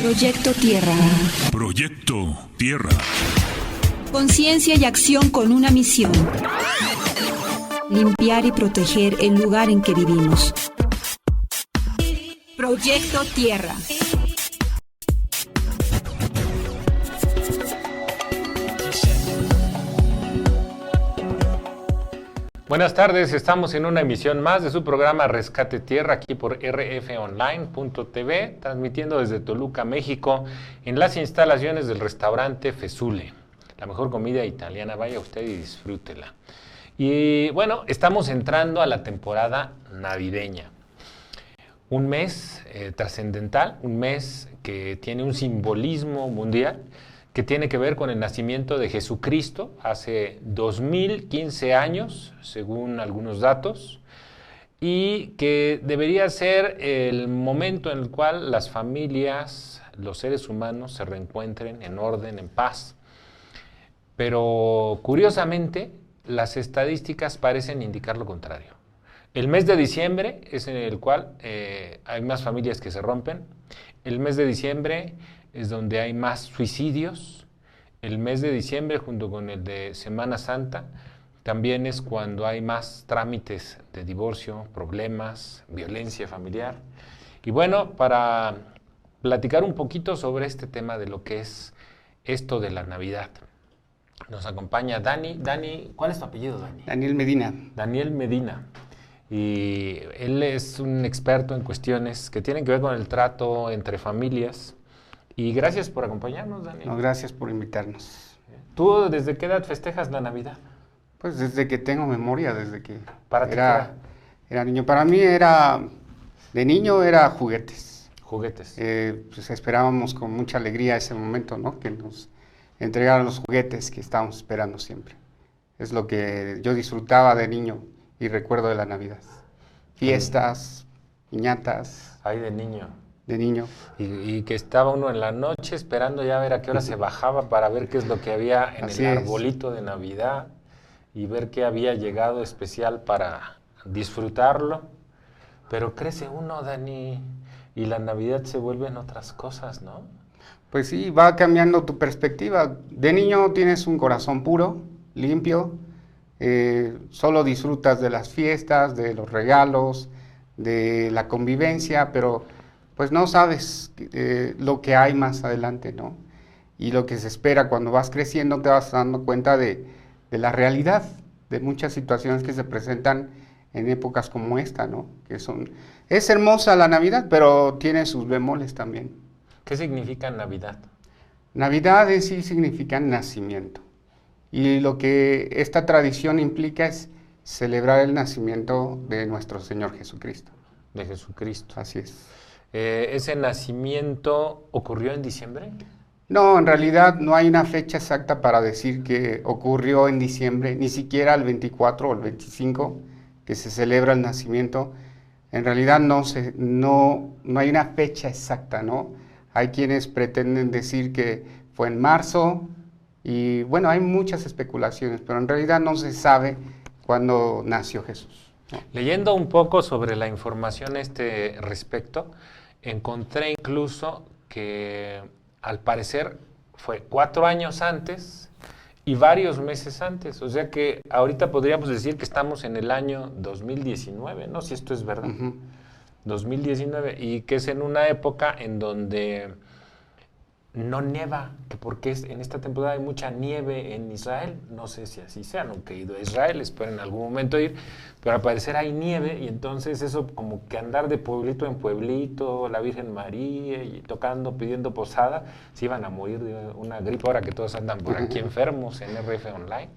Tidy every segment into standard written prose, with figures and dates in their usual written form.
Proyecto Tierra. Proyecto Tierra. Conciencia y acción con una misión. Limpiar y proteger el lugar en que vivimos. Proyecto Tierra. Buenas tardes, estamos en una emisión más de su programa Rescate Tierra, aquí por rfonline.tv, transmitiendo desde Toluca, México, en las instalaciones del restaurante Fezule. La mejor comida italiana, vaya usted y disfrútela. Y bueno, estamos entrando a la temporada navideña. Un mes trascendental, un mes que tiene un simbolismo mundial, que tiene que ver con el nacimiento de Jesucristo hace 2015 años, según algunos datos, y que debería ser el momento en el cual las familias, los seres humanos se reencuentren en orden, en paz. Pero curiosamente, las estadísticas parecen indicar lo contrario. El mes de diciembre es en el cual hay más familias que se rompen. El mes de diciembre es donde hay más suicidios. El mes de diciembre, junto con el de Semana Santa, también es cuando hay más trámites de divorcio, problemas, violencia familiar. Y bueno, para platicar un poquito sobre este tema de lo que es esto de la Navidad, nos acompaña Dani. Dani, ¿cuál es tu apellido, Dani? Daniel Medina. Daniel Medina. Y él es un experto en cuestiones que tienen que ver con el trato entre familias. Y gracias por acompañarnos, Daniel. No, gracias por invitarnos. ¿Tú desde qué edad festejas la Navidad? Pues desde que tengo memoria, desde que ¿Para ti era niño. Para mí era, de niño era juguetes. Juguetes. Pues esperábamos con mucha alegría ese momento, ¿no? Que nos entregaran los juguetes que estábamos esperando siempre. Es lo que yo disfrutaba de niño y recuerdo de la Navidad. Fiestas, piñatas. Ay, de niño. De niño. Y que estaba uno en la noche esperando ya a ver a qué hora se bajaba para ver qué es lo que había en Así el es. arbolito de Navidad y ver qué había llegado especial para disfrutarlo. Pero crece uno, Dani, y la Navidad se vuelven otras cosas, ¿no? Pues sí, va cambiando tu perspectiva. De niño tienes un corazón puro, limpio, solo disfrutas de las fiestas, de los regalos, de la convivencia, pero pues no sabes lo que hay más adelante, ¿no? Y lo que se espera cuando vas creciendo te vas dando cuenta de la realidad, de muchas situaciones que se presentan en épocas como esta, ¿no? Es hermosa la Navidad, pero tiene sus bemoles también. ¿Qué significa Navidad? Navidad en sí significa nacimiento. Y lo que esta tradición implica es celebrar el nacimiento de nuestro Señor Jesucristo. De Jesucristo. Así es. ¿Ese nacimiento ocurrió en diciembre? No, en realidad no hay una fecha exacta para decir que ocurrió en diciembre, ni siquiera el 24 o el 25 que se celebra el nacimiento. En realidad no hay una fecha exacta, ¿no? Hay quienes pretenden decir que fue en marzo y bueno, hay muchas especulaciones, pero en realidad no se sabe cuándo nació Jesús, ¿no? Leyendo un poco sobre la información respecto, encontré incluso que al parecer fue 4 años antes y varios meses antes. O sea que ahorita podríamos decir que estamos en el año 2019, ¿no? Si esto es verdad. 2019, y que es en una época en donde no nieva, que porque en esta temporada hay mucha nieve en Israel. No sé si así sea, nunca he ido a Israel, espero en algún momento ir, pero al parecer hay nieve y entonces eso como que andar de pueblito en pueblito, la Virgen María y tocando, pidiendo posada, se iban a morir de una gripe ahora que todos andan por aquí enfermos en RF Online.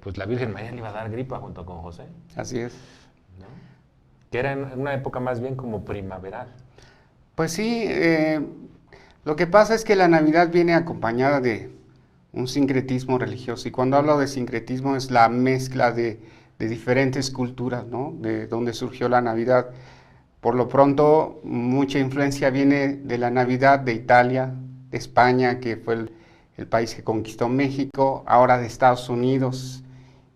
Pues la Virgen María le iba a dar gripa junto con José. Así es. ¿No? Que era en una época más bien como primaveral. Pues sí, lo que pasa es que la Navidad viene acompañada de un sincretismo religioso, y cuando hablo de sincretismo es la mezcla de diferentes culturas, ¿no? De donde surgió la Navidad. Por lo pronto, mucha influencia viene de la Navidad de Italia, de España, que fue el país que conquistó México, ahora de Estados Unidos,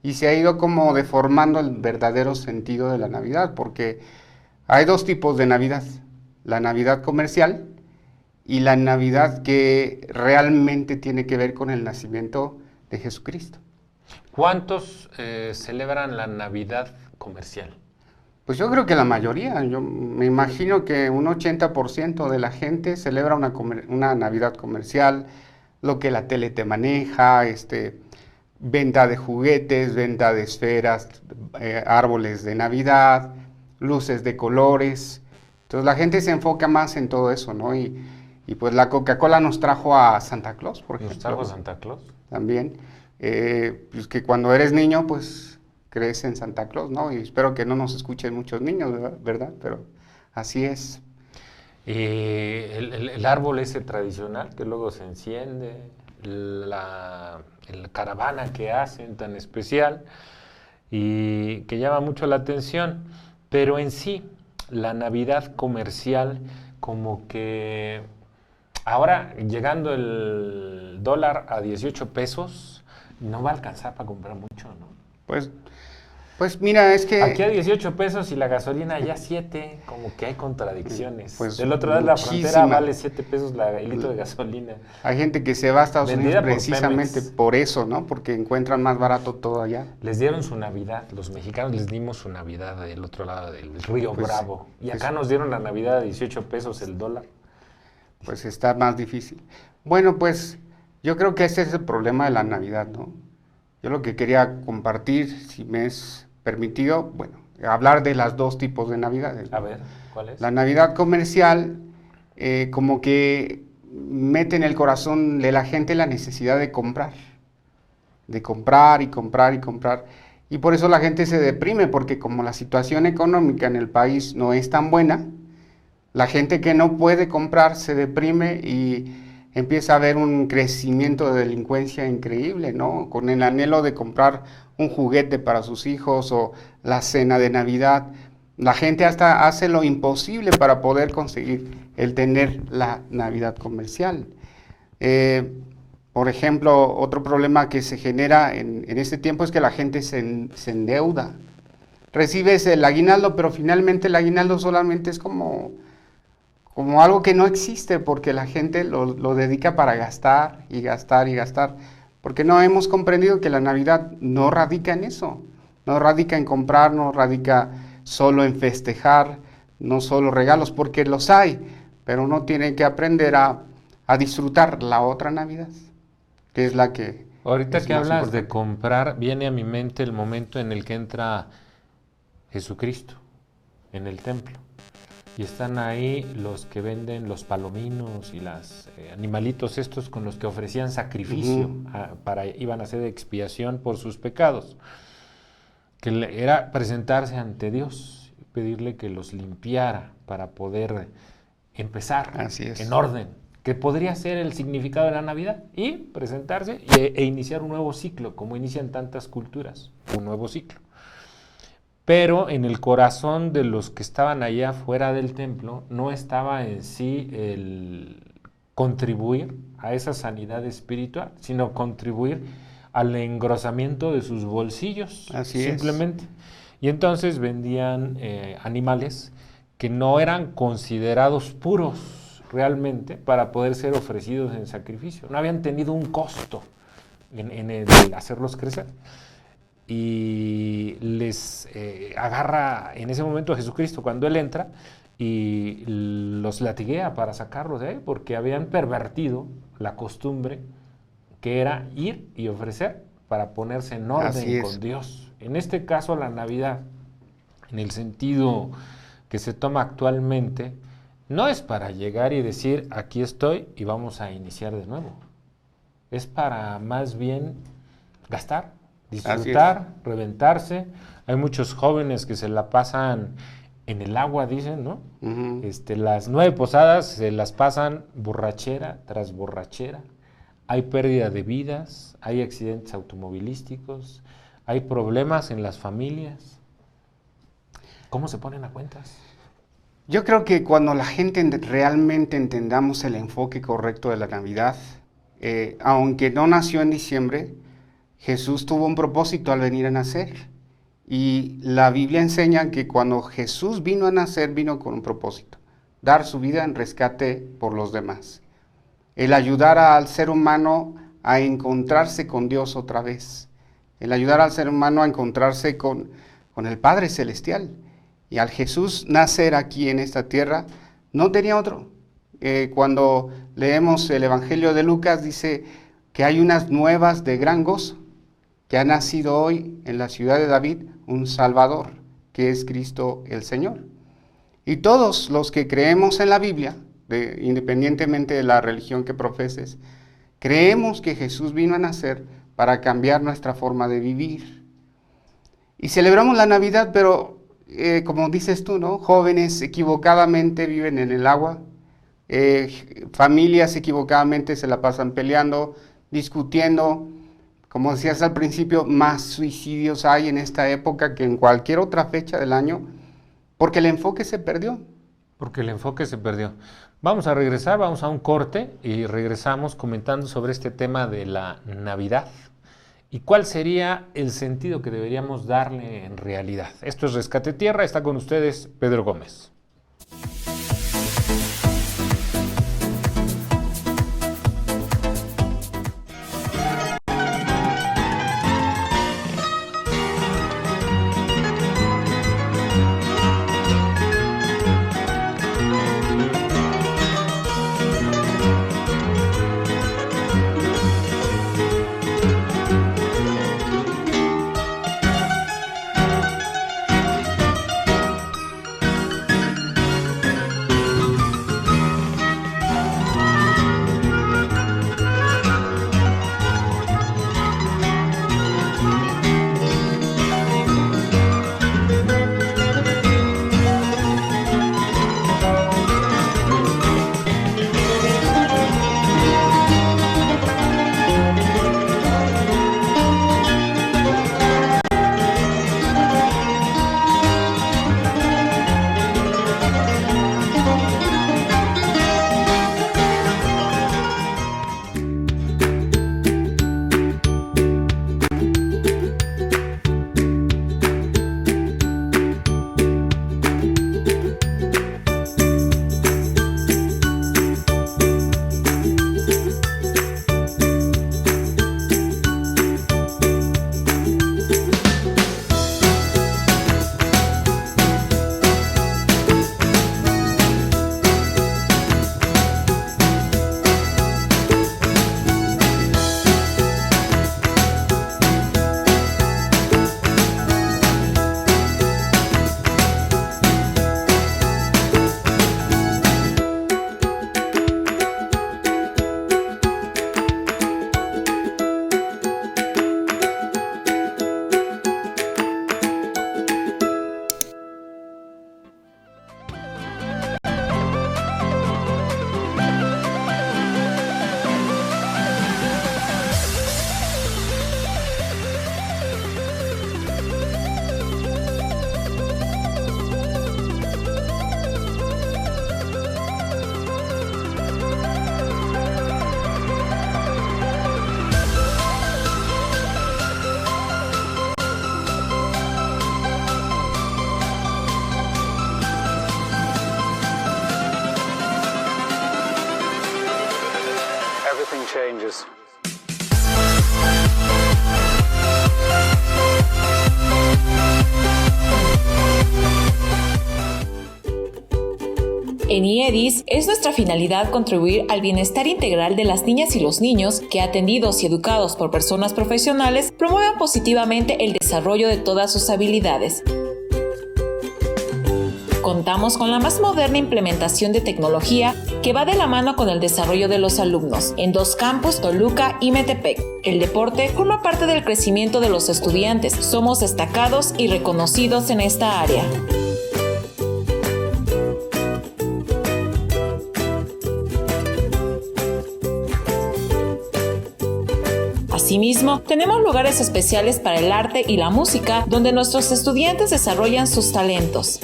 y se ha ido como deformando el verdadero sentido de la Navidad, porque Hay dos tipos de Navidad, la Navidad comercial y la Navidad que realmente tiene que ver con el nacimiento de Jesucristo. ¿Cuántos celebran la Navidad comercial? Pues yo creo que la mayoría, yo me imagino que un 80% de la gente celebra una Navidad comercial, lo que la tele te maneja, venta de juguetes, venta de esferas, árboles de Navidad, luces de colores. Entonces la gente se enfoca más en todo eso, ¿no? Y pues la Coca-Cola nos trajo a Santa Claus, por ejemplo. ¿Nos trajo a Santa Claus? También. Pues que cuando eres niño, pues crees en Santa Claus, ¿no? Y espero que no nos escuchen muchos niños, ¿verdad? Pero así es. El árbol ese tradicional que luego se enciende, la caravana que hacen tan especial y que llama mucho la atención, pero en sí, la Navidad comercial, como que ahora llegando el dólar a 18 pesos, no va a alcanzar para comprar mucho, ¿no? Pues mira, es que... Aquí a 18 pesos y la gasolina ya 7, como que hay contradicciones. Pues del otro lado de la frontera muchísima. vale 7 pesos el litro de gasolina. Hay gente que se va a Estados Vendida Unidos por precisamente Pemex. por eso, ¿no? Porque encuentran más barato todo allá. Les dieron su Navidad, los mexicanos les dimos su Navidad del otro lado del río Pues, Bravo. Y acá pues- nos dieron la Navidad a 18 pesos el dólar. Pues está más difícil. Bueno, pues yo creo que ese es el problema de la Navidad, ¿no? Yo lo que quería compartir, si me es permitido, bueno, hablar de las dos tipos de Navidades, ¿no? A ver, ¿cuál es? La Navidad comercial, como que mete en el corazón de la gente la necesidad de comprar y comprar y comprar. Y por eso la gente se deprime, porque como la situación económica en el país no es tan buena, la gente que no puede comprar se deprime y empieza a haber un crecimiento de delincuencia increíble, ¿no? Con el anhelo de comprar un juguete para sus hijos o la cena de Navidad. La gente hasta hace lo imposible para poder conseguir el tener la Navidad comercial. Por ejemplo, otro problema que se genera en este tiempo es que la gente se endeuda. Recibes el aguinaldo, pero finalmente el aguinaldo solamente es como algo que no existe, porque la gente lo dedica para gastar y gastar y gastar, porque no hemos comprendido que la Navidad no radica en eso, no radica en comprar, no radica solo en festejar, no solo regalos, porque los hay, pero uno tiene que aprender a disfrutar la otra Navidad, que es la que... Ahorita es que más hablas importante. de comprar, viene a mi mente el momento en el que entra Jesucristo en el templo. Y están ahí los que venden los palominos y los animalitos estos con los que ofrecían sacrificio, iban a hacer expiación por sus pecados. Que era presentarse ante Dios, pedirle que los limpiara para poder empezar Así es. en orden, que podría ser el significado de la Navidad, y presentarse e iniciar un nuevo ciclo, como inician tantas culturas, un nuevo ciclo. Pero en el corazón de los que estaban allá fuera del templo no estaba en sí el contribuir a esa sanidad espiritual, sino contribuir al engrosamiento de sus bolsillos, Así es. simplemente. Y entonces vendían animales que no eran considerados puros realmente para poder ser ofrecidos en sacrificio. No habían tenido un costo en el hacerlos crecer. Y les agarra en ese momento Jesucristo cuando Él entra y los latiguea para sacarlos de ahí, porque habían pervertido la costumbre que era ir y ofrecer para ponerse en orden con Dios. En este caso la Navidad, en el sentido que se toma actualmente, no es para llegar y decir aquí estoy y vamos a iniciar de nuevo. Es para más bien gastar, disfrutar, reventarse. Hay muchos jóvenes que se la pasan en el agua, dicen, ¿no? Las 9 posadas se las pasan borrachera tras borrachera. Hay pérdida de vidas, hay accidentes automovilísticos, hay problemas en las familias. ¿Cómo se ponen a cuentas? Yo creo que cuando la gente realmente entendamos el enfoque correcto de la Navidad, aunque no nació en diciembre, Jesús tuvo un propósito al venir a nacer, Y la Biblia enseña que cuando Jesús vino a nacer, vino con un propósito: dar su vida en rescate por los demás. El ayudar al ser humano a encontrarse con Dios otra vez. El ayudar al ser humano a encontrarse con el Padre Celestial. Y al Jesús nacer aquí en esta tierra, no tenía otro. Cuando leemos el Evangelio de Lucas, dice que hay unas nuevas de gran gozo, que ha nacido hoy en la ciudad de David un Salvador, que es Cristo el Señor. Y todos los que creemos en la Biblia, independientemente de la religión que profeses, creemos que Jesús vino a nacer para cambiar nuestra forma de vivir. Y celebramos la Navidad, pero como dices tú, ¿no? Jóvenes equivocadamente viven en el agua, familias equivocadamente se la pasan peleando, discutiendo. Como decías al principio, más suicidios hay en esta época que en cualquier otra fecha del año, porque el enfoque se perdió. Vamos a regresar, vamos a un corte y regresamos comentando sobre este tema de la Navidad y cuál sería el sentido que deberíamos darle en realidad. Esto es Rescate Tierra, está con ustedes Pedro Gómez. changes. En IEDIS es nuestra finalidad contribuir al bienestar integral de las niñas y los niños que, atendidos y educados por personas profesionales, promuevan positivamente el desarrollo de todas sus habilidades. Contamos con la más moderna implementación de tecnología que va de la mano con el desarrollo de los alumnos en 2 campus, Toluca y Metepec. El deporte forma parte del crecimiento de los estudiantes. Somos destacados y reconocidos en esta área. Asimismo, tenemos lugares especiales para el arte y la música donde nuestros estudiantes desarrollan sus talentos.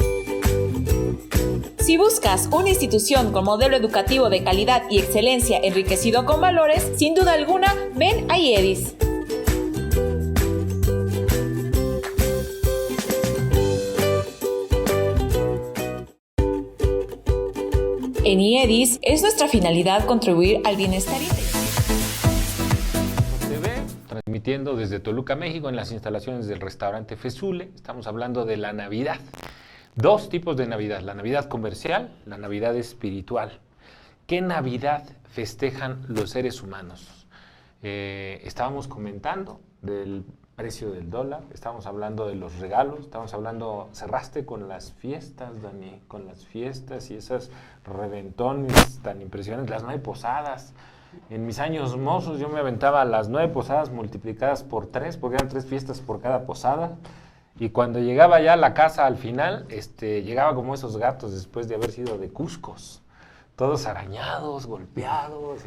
Si buscas una institución con modelo educativo de calidad y excelencia enriquecido con valores, sin duda alguna, ven a IEDIS. En IEDIS es nuestra finalidad contribuir al bienestar integral. Transmitiendo desde Toluca, México, en las instalaciones del restaurante Fesule. Estamos hablando de la Navidad. Dos tipos de Navidad, la Navidad comercial, la Navidad espiritual. ¿Qué Navidad festejan los seres humanos? Estábamos comentando del precio del dólar, estábamos hablando de los regalos, estábamos hablando, cerraste con las fiestas, Dani, con las fiestas y esas reventones tan impresionantes, las 9 posadas. En mis años mozos yo me aventaba las 9 posadas multiplicadas por 3, porque eran 3 fiestas por cada posada. Y cuando llegaba ya a la casa al final, llegaba como esos gatos después de haber sido de Cuscos, todos arañados, golpeados,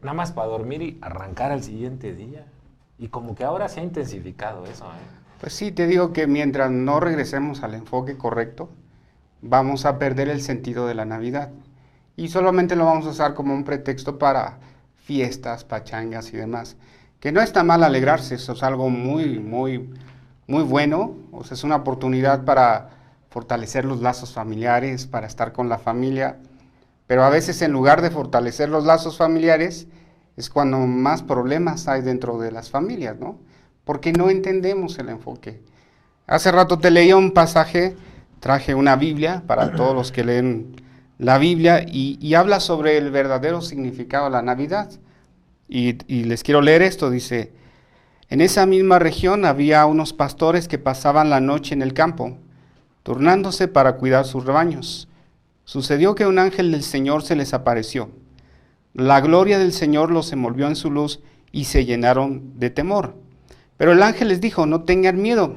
nada más para dormir y arrancar al siguiente día. Y como que ahora se ha intensificado eso, Pues sí, te digo que mientras no regresemos al enfoque correcto, vamos a perder el sentido de la Navidad. Y solamente lo vamos a usar como un pretexto para fiestas, pachangas y demás. Que no está mal alegrarse, eso es algo muy, muy, muy bueno. O sea, es una oportunidad para fortalecer los lazos familiares, para estar con la familia. Pero a veces en lugar de fortalecer los lazos familiares, es cuando más problemas hay dentro de las familias, ¿no? Porque no entendemos el enfoque. Hace rato te leía un pasaje, traje una Biblia para todos los que leen la Biblia y habla sobre el verdadero significado de la Navidad. Y les quiero leer esto, dice: en esa misma región había unos pastores que pasaban la noche en el campo, turnándose para cuidar sus rebaños. Sucedió que un ángel del Señor se les apareció. La gloria del Señor los envolvió en su luz y se llenaron de temor. Pero el ángel les dijo: no tengan miedo,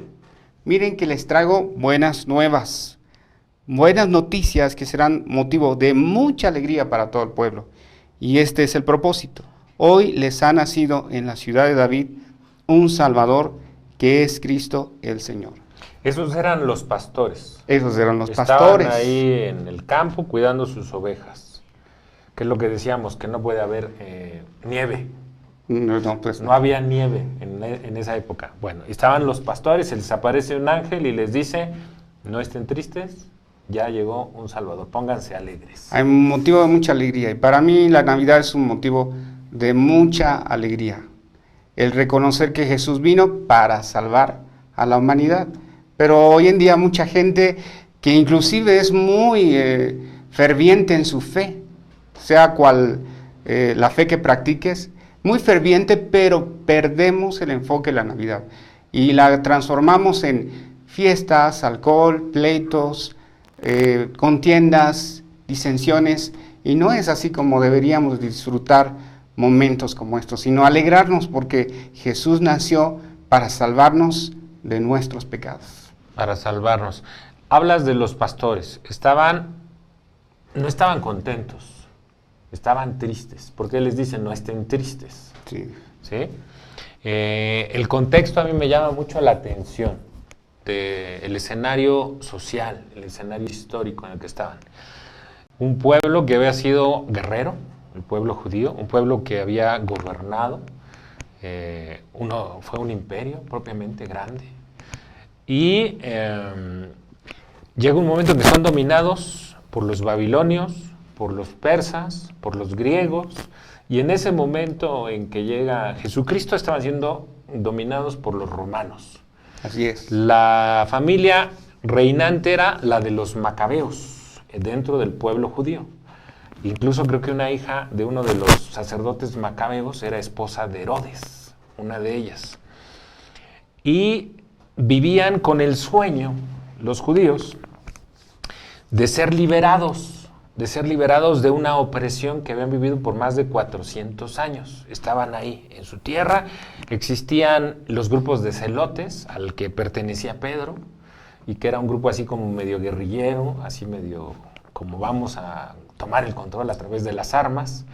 miren que les traigo buenas nuevas, buenas noticias que serán motivo de mucha alegría para todo el pueblo. Y este es el propósito: hoy les ha nacido en la ciudad de David un Salvador, que es Cristo el Señor. Esos eran los pastores. Esos eran los Estaban pastores. ahí en el campo cuidando sus ovejas. Que es lo que decíamos, que no puede haber nieve. Pues No había nieve en esa época. Bueno, estaban los pastores, se les aparece un ángel y les dice: no estén tristes, ya llegó un Salvador, pónganse alegres. Hay un motivo de mucha alegría, y para mí la Navidad es un motivo de mucha alegría. El reconocer que Jesús vino para salvar a la humanidad. Pero hoy en día mucha gente que inclusive es muy ferviente en su fe, sea cual la fe que practiques, muy ferviente, pero perdemos el enfoque de la Navidad y la transformamos en fiestas, alcohol, pleitos, contiendas, disensiones, y no es así como deberíamos disfrutar momentos como estos, sino alegrarnos porque Jesús nació para salvarnos de nuestros pecados. Para salvarnos. Hablas de los pastores, no estaban contentos. Estaban tristes. ¿Por qué les dicen no estén tristes? Sí. ¿Sí? El contexto a mí me llama mucho la atención del escenario social, el escenario histórico en el que estaban. Un pueblo que había sido guerrero, el pueblo judío, un pueblo que había gobernado, fue un imperio propiamente grande. Y llega un momento en que son dominados por los babilonios, por los persas, por los griegos, y en ese momento en que llega Jesucristo estaban siendo dominados por los romanos. Así es. La familia reinante era la de los macabeos, dentro del pueblo judío. Incluso creo que una hija de uno de los sacerdotes macabeos era esposa de Herodes, una de ellas. Y vivían con el sueño, los judíos, de ser liberados de una opresión que habían vivido por más de 400 años. Estaban ahí, en su tierra. Existían los grupos de celotes, al que pertenecía Pedro, y que era un grupo así como medio guerrillero, así medio como vamos a tomar el control a través de las armas.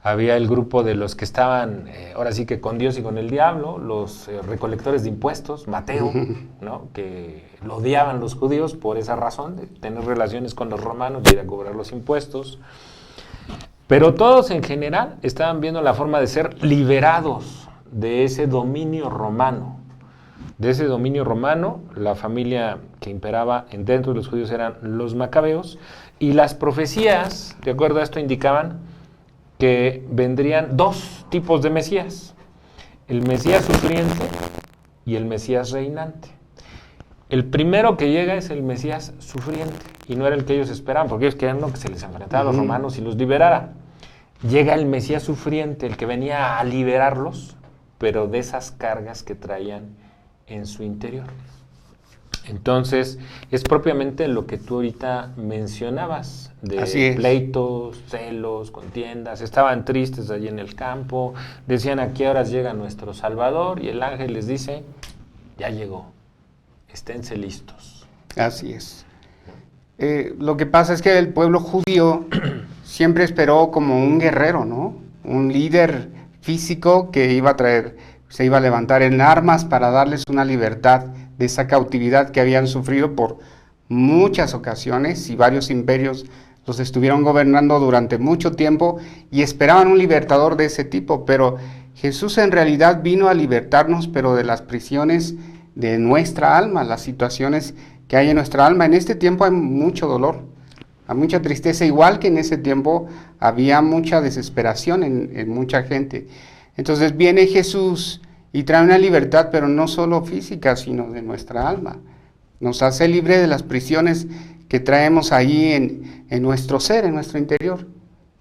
Había el grupo de los que estaban, ahora sí que con Dios y con el diablo, los recolectores de impuestos, Mateo, ¿no? Que lo odiaban los judíos por esa razón, de tener relaciones con los romanos y ir a cobrar los impuestos. Pero todos en general estaban viendo la forma de ser liberados de ese dominio romano. de ese dominio romano. La familia que imperaba dentro de los judíos eran los macabeos, y las profecías, de acuerdo a esto, indicaban que vendrían dos tipos de Mesías: el Mesías sufriente y el Mesías reinante. El primero que llega es el Mesías sufriente, y no era el que ellos esperaban, porque ellos querían que se les enfrentara a los romanos y los liberara. Llega el Mesías sufriente, el que venía a liberarlos, pero de esas cargas que traían en su interior. Entonces, es propiamente lo que tú ahorita mencionabas, de pleitos, celos, contiendas. Estaban tristes allí en el campo, decían: ¿a qué horas llega nuestro Salvador? Y el ángel les dice: ya llegó, esténse listos. Así es. Lo que pasa es que el pueblo judío siempre esperó como un guerrero, ¿no? Un líder físico que se iba a levantar en armas para darles una libertad de esa cautividad que habían sufrido por muchas ocasiones, y varios imperios los estuvieron gobernando durante mucho tiempo y esperaban un libertador de ese tipo. Pero Jesús en realidad vino a libertarnos, pero de las prisiones de nuestra alma, las situaciones que hay en nuestra alma. En este tiempo hay mucho dolor, hay mucha tristeza, igual que en ese tiempo había mucha desesperación en mucha gente. Entonces viene Jesús y trae una libertad, pero no solo física, sino de nuestra alma. Nos hace libre de las prisiones que traemos ahí en nuestro ser, en nuestro interior.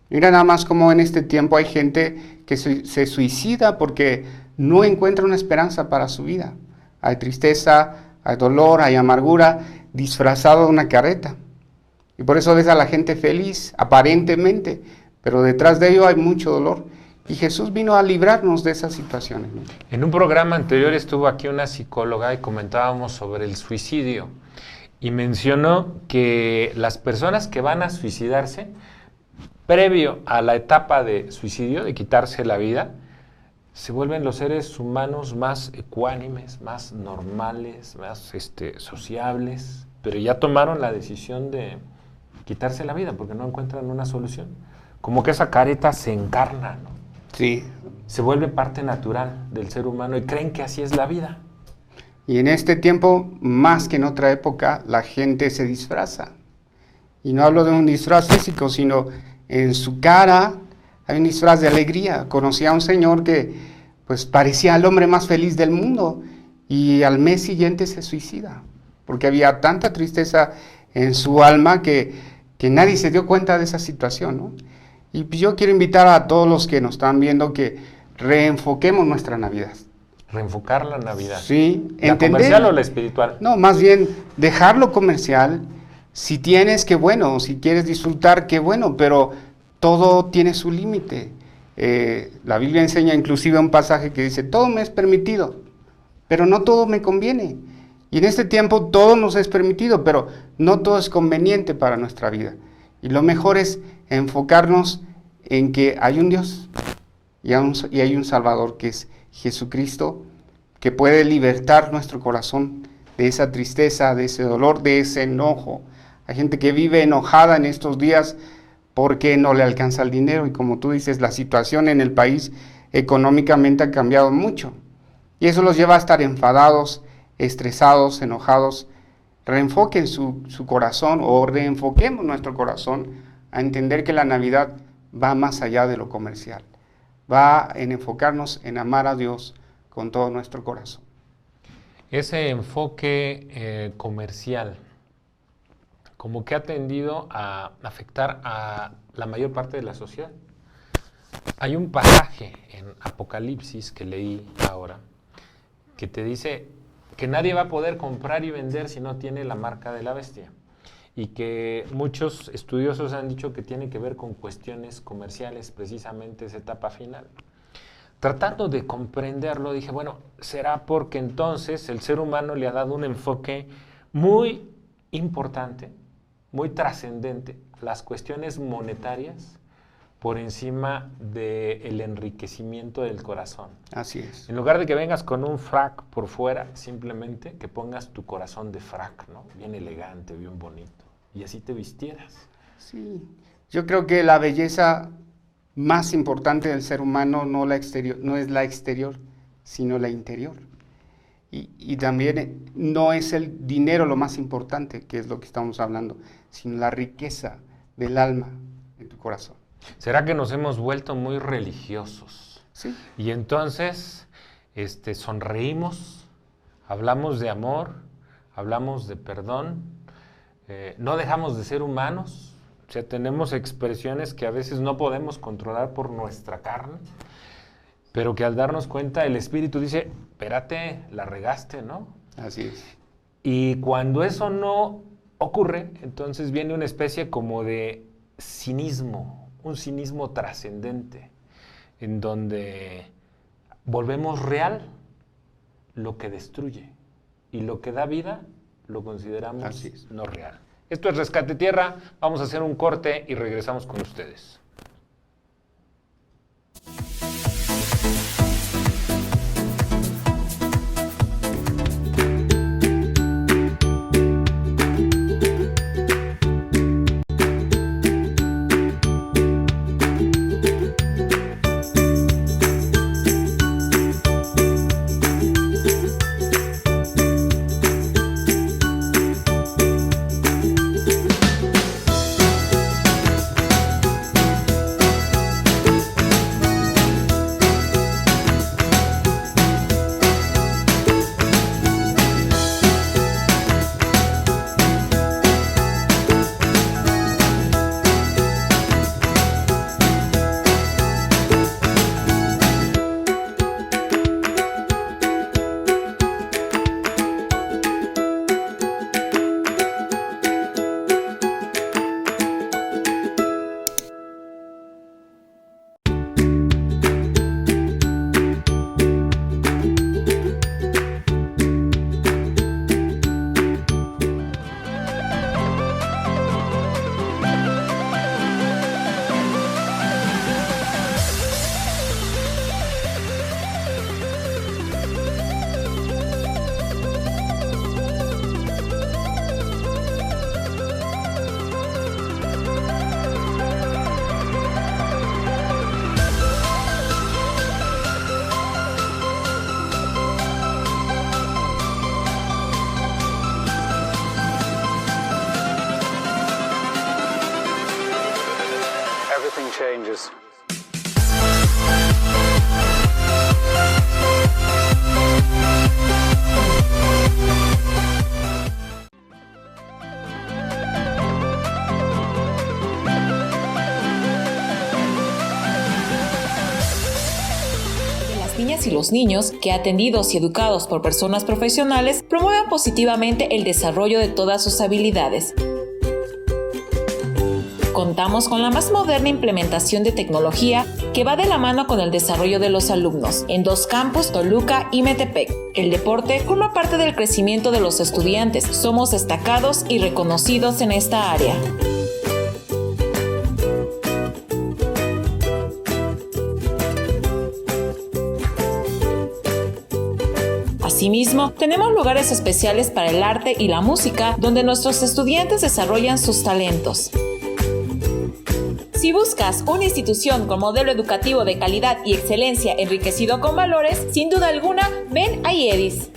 Mira nada más cómo en este tiempo hay gente que se suicida porque no encuentra una esperanza para su vida. Hay tristeza, hay dolor, hay amargura, disfrazado de una careta. Y por eso ves a la gente feliz, aparentemente, pero detrás de ello hay mucho dolor. Y Jesús vino a librarnos de esas situaciones, ¿no? En un programa anterior estuvo aquí una psicóloga y comentábamos sobre el suicidio. Y mencionó que las personas que van a suicidarse, previo a la etapa de suicidio, de quitarse la vida, se vuelven los seres humanos más ecuánimes, más normales, más sociables, pero ya tomaron la decisión de quitarse la vida porque no encuentran una solución. Como que esa careta se encarna, ¿no? Sí. Se vuelve parte natural del ser humano y creen que así es la vida. Y en este tiempo, más que en otra época, la gente se disfraza. Y no hablo de un disfraz físico, sino en su cara hay un disfraz de alegría. Conocí a un señor que pues parecía el hombre más feliz del mundo y al mes siguiente se suicida, porque había tanta tristeza en su alma que nadie se dio cuenta de esa situación, ¿no? Y yo quiero invitar a todos los que nos están viendo que reenfoquemos nuestra Navidad. Reenfocar la Navidad. Sí, ¿La comercial o la espiritual? No, más bien dejarlo comercial. Si tienes, qué bueno. Si quieres disfrutar, qué bueno. Pero todo tiene su límite. La Biblia enseña inclusive un pasaje que dice: todo me es permitido, pero no todo me conviene. Y en este tiempo todo nos es permitido, pero no todo es conveniente para nuestra vida. Y lo mejor es enfocarnos en que hay un Dios y hay un Salvador, que es Jesucristo, que puede libertar nuestro corazón de esa tristeza, de ese dolor, de ese enojo. Hay gente que vive enojada en estos días porque no le alcanza el dinero, y como tú dices, la situación en el país económicamente ha cambiado mucho. Y eso los lleva a estar enfadados, estresados, enojados. Reenfoquen su corazón, o reenfoquemos nuestro corazón a entender que la Navidad va más allá de lo comercial. Va en enfocarnos en amar a Dios con todo nuestro corazón. Ese enfoque comercial, como que ha tendido a afectar a la mayor parte de la sociedad. Hay un pasaje en Apocalipsis que leí ahora que te dice que nadie va a poder comprar y vender si no tiene la marca de la bestia, y que muchos estudiosos han dicho que tiene que ver con cuestiones comerciales, precisamente esa etapa final. Tratando de comprenderlo, dije, bueno, será porque entonces el ser humano le ha dado un enfoque muy importante, muy trascendente, las cuestiones monetarias por encima del enriquecimiento del corazón. Así es. En lugar de que vengas con un frac por fuera, simplemente que pongas tu corazón de frac, ¿no? Bien elegante, bien bonito, y así te vistieras. Sí, yo creo que la belleza más importante del ser humano no es la exterior, sino la interior. Y también no es el dinero lo más importante, que es lo que estamos hablando, sino la riqueza del alma en tu corazón. ¿Será que nos hemos vuelto muy religiosos? Sí. Y entonces sonreímos, hablamos de amor, hablamos de perdón, no dejamos de ser humanos, o sea, tenemos expresiones que a veces no podemos controlar por nuestra carne, pero que al darnos cuenta el Espíritu dice, espérate, la regaste, ¿no? Así es. Y cuando eso no ocurre, entonces viene una especie como de cinismo, un cinismo trascendente, en donde volvemos real lo que destruye y lo que da vida lo consideramos no real. Esto es Rescate Tierra, vamos a hacer un corte y regresamos con ustedes. Everything changes. Las niñas y los niños, que atendidos y educados por personas profesionales, promuevan positivamente el desarrollo de todas sus habilidades. Contamos con la más moderna implementación de tecnología que va de la mano con el desarrollo de los alumnos en 2 campus, Toluca y Metepec. El deporte forma parte del crecimiento de los estudiantes. Somos destacados y reconocidos en esta área. Asimismo, tenemos lugares especiales para el arte y la música donde nuestros estudiantes desarrollan sus talentos. Si buscas una institución con modelo educativo de calidad y excelencia enriquecido con valores, sin duda alguna, ven a IEDIS.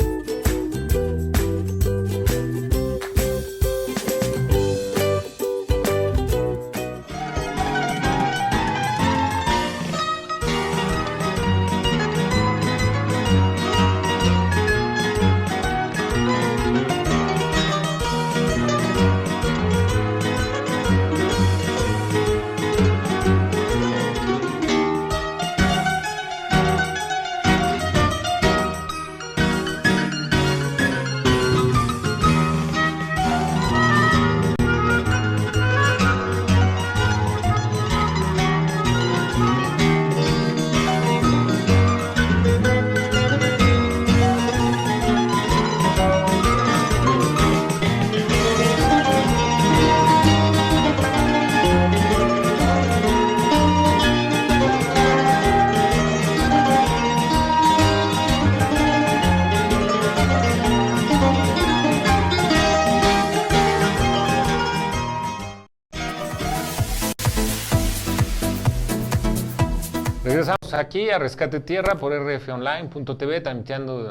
aquí a Rescate Tierra por rfonline.tv,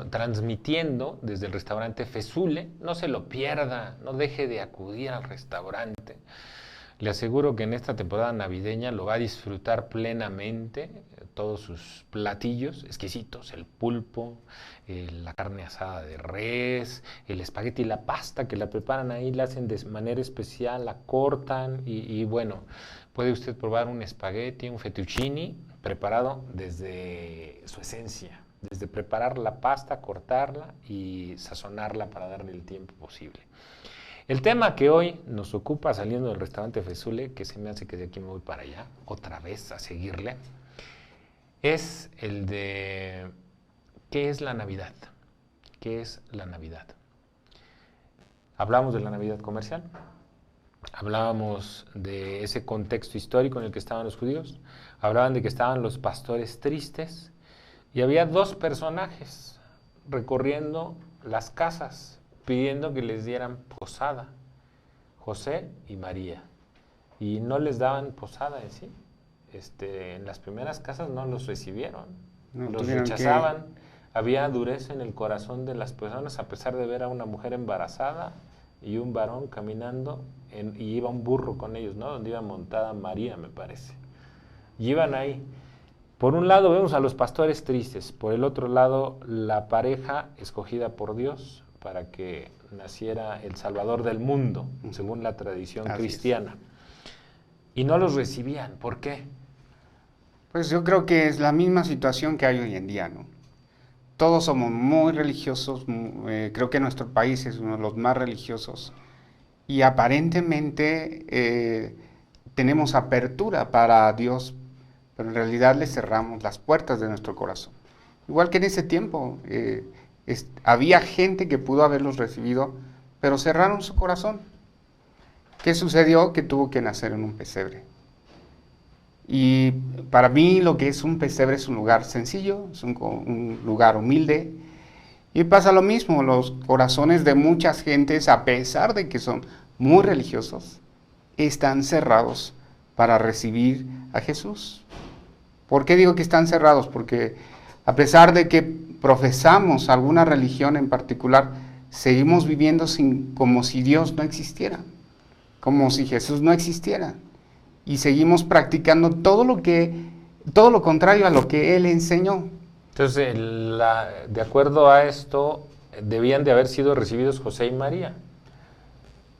transmitiendo desde el restaurante Fezule. No se lo pierda, no deje de acudir al restaurante. Le aseguro que en esta temporada navideña lo va a disfrutar plenamente, todos sus platillos exquisitos, el pulpo, la carne asada de res, el espagueti y la pasta que la preparan ahí, la hacen de manera especial, la cortan y bueno, puede usted probar un espagueti, un fettuccini preparado desde su esencia, desde preparar la pasta, cortarla y sazonarla para darle el tiempo posible. El tema que hoy nos ocupa saliendo del restaurante Fezule, que se me hace que de aquí me voy para allá, otra vez a seguirle, es el de ¿qué es la Navidad? ¿Qué es la Navidad? Hablamos de la Navidad comercial, hablábamos de ese contexto histórico en el que estaban los judíos, hablaban de que estaban los pastores tristes y había dos personajes recorriendo las casas pidiendo que les dieran posada, José y María, y no les daban posada en sí. En las primeras casas no los recibieron, los rechazaban, había dureza en el corazón de las personas a pesar de ver a una mujer embarazada y un varón caminando, y iba un burro con ellos, ¿no? Donde iba montada María, me parece, y iban ahí. Por un lado vemos a los pastores tristes, por el otro lado la pareja escogida por Dios para que naciera el Salvador del mundo, según la tradición cristiana. Y no los recibían. ¿Por qué? Pues yo creo que es la misma situación que hay hoy en día, ¿no? Todos somos muy religiosos, creo que nuestro país es uno de los más religiosos, y aparentemente tenemos apertura para Dios, pero en realidad le cerramos las puertas de nuestro corazón. Igual que en ese tiempo, había gente que pudo haberlos recibido, pero cerraron su corazón. ¿Qué sucedió? Que tuvo que nacer en un pesebre. Y para mí lo que es un pesebre es un lugar sencillo, es un lugar humilde. Y pasa lo mismo, los corazones de muchas gentes, a pesar de que son muy religiosos, están cerrados para recibir a Jesús. ¿Por qué digo que están cerrados? Porque a pesar de que profesamos alguna religión en particular, seguimos viviendo como si Dios no existiera, como si Jesús no existiera, y seguimos practicando todo lo contrario a lo que Él enseñó. Entonces, de acuerdo a esto, debían de haber sido recibidos José y María.